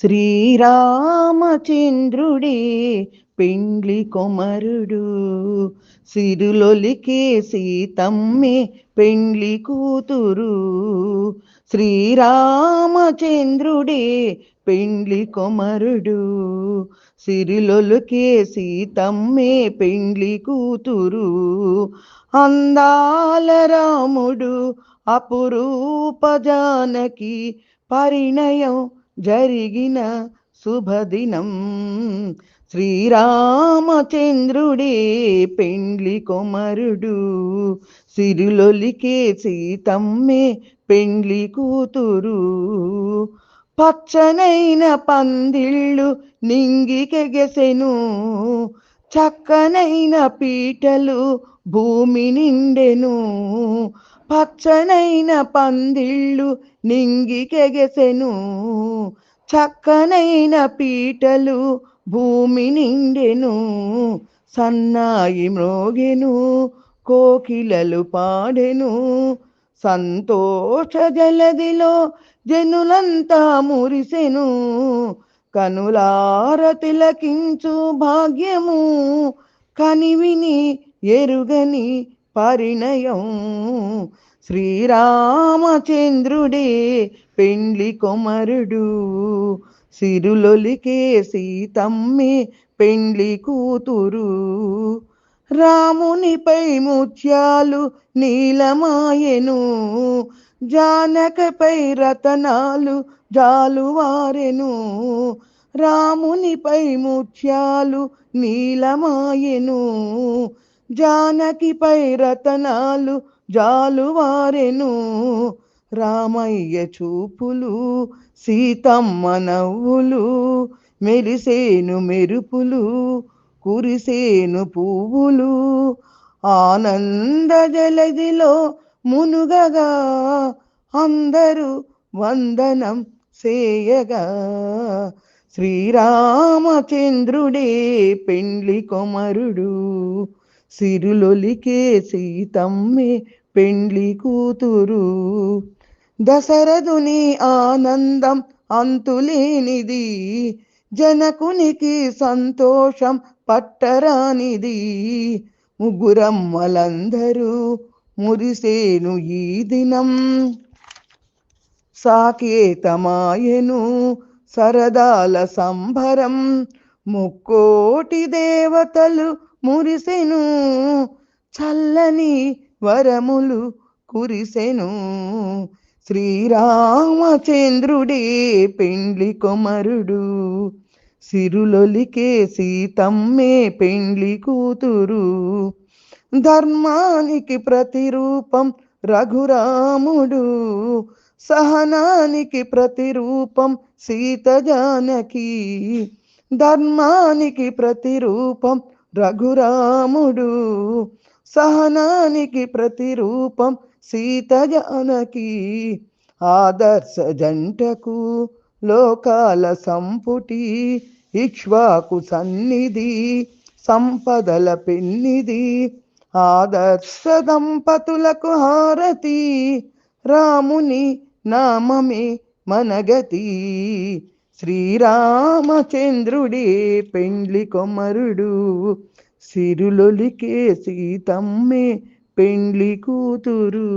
శ్రీరామచంద్రుడే పెండ్లి కొమరుడు, సిరులొలికే సీతమ్మే పెండ్లి కూతురు. శ్రీరామచంద్రుడే పెండ్లి కొమరుడు, సిరిలొలికే సీతమ్మే పెండ్లి కూతురు. అందాల రాముడు అపురూప జానకి పరిణయం జరిగిన శుభదినం. శ్రీరామచంద్రుడే పెండ్లి కొమరుడు, సిరులొలికే సీతమ్మే పెండ్లి కూతురు. పచ్చనైన పందిళ్ళు నింగికెగసెను, చక్కనైన పీటలు భూమి నిండెను. పచ్చనైన పందిళ్ళు నింగికెగసెను, చక్కనైన పీటలు భూమి నిండెను. సన్నాయి మ్రోగెను, కోకిలలు పాడెను, సంతోష జలదిలో జనులంతా మురిసెను. కనులార తిలకించు భాగ్యము, కనివిని ఎరుగని పరిణయం. శ్రీరామచంద్రుడే పెండ్లి కొమరుడు, సిరులొలికే సీతమ్మే పెండ్లి కూతురు. రామునిపై ముత్యాలు నీలమాయెను, జానకపై రతనాలు జాలువారెను. రామునిపై ముత్యాలు నీలమాయెను, జానకిపై రతనాలు జాలువారెను. రామయ్య చూపులు సీతమ్మ నవ్వులు, మెరిసేను మెరుపులు కురిసేను పువ్వులు. ఆనంద జలదిలో మునుగగా అందరూ వందనం సేయగా. శ్రీరామచంద్రుడే పెండ్లి కొమరుడు, సిరులొలికే సీతమ్మే పెండ్లి కూతురు. దశరథుని ఆనందం అంతులేనిది, జనకునికి సంతోషం పట్టరానిది. ముగ్గురమ్మలందరూ మురిసేను ఈ దినం, సాకేతమాయెను సరదాల సంభరం. ముక్కోటి దేవతలు మురిసెను, చల్లని వరములు కురిసెను. శ్రీరామచంద్రుడే పెండ్లి కొమరుడు, సిరులొలికే సీతమ్మే పెండ్లి కూతురు. ధర్మానికి ప్రతిరూపం రఘురాముడు, సహనానికి ప్రతిరూపం సీత జానకి. ధర్మానికి ప్రతిరూపం రఘురాముడు, సహనానికి ప్రతిరూపం సీత జానకి. ఆదర్శ జంటకు లోకాల సంపుటి, ఇక్ష్వాకు సన్నిధి సంపదల పెన్నిది. ఆదర్శ దంపతులకు హారతి, రాముని నామమే మనగతి. శ్రీరామచంద్రుడే పెండ్లి కొమరుడు, సిరులొలికే సీతమ్మే పెండ్లి కూతురు.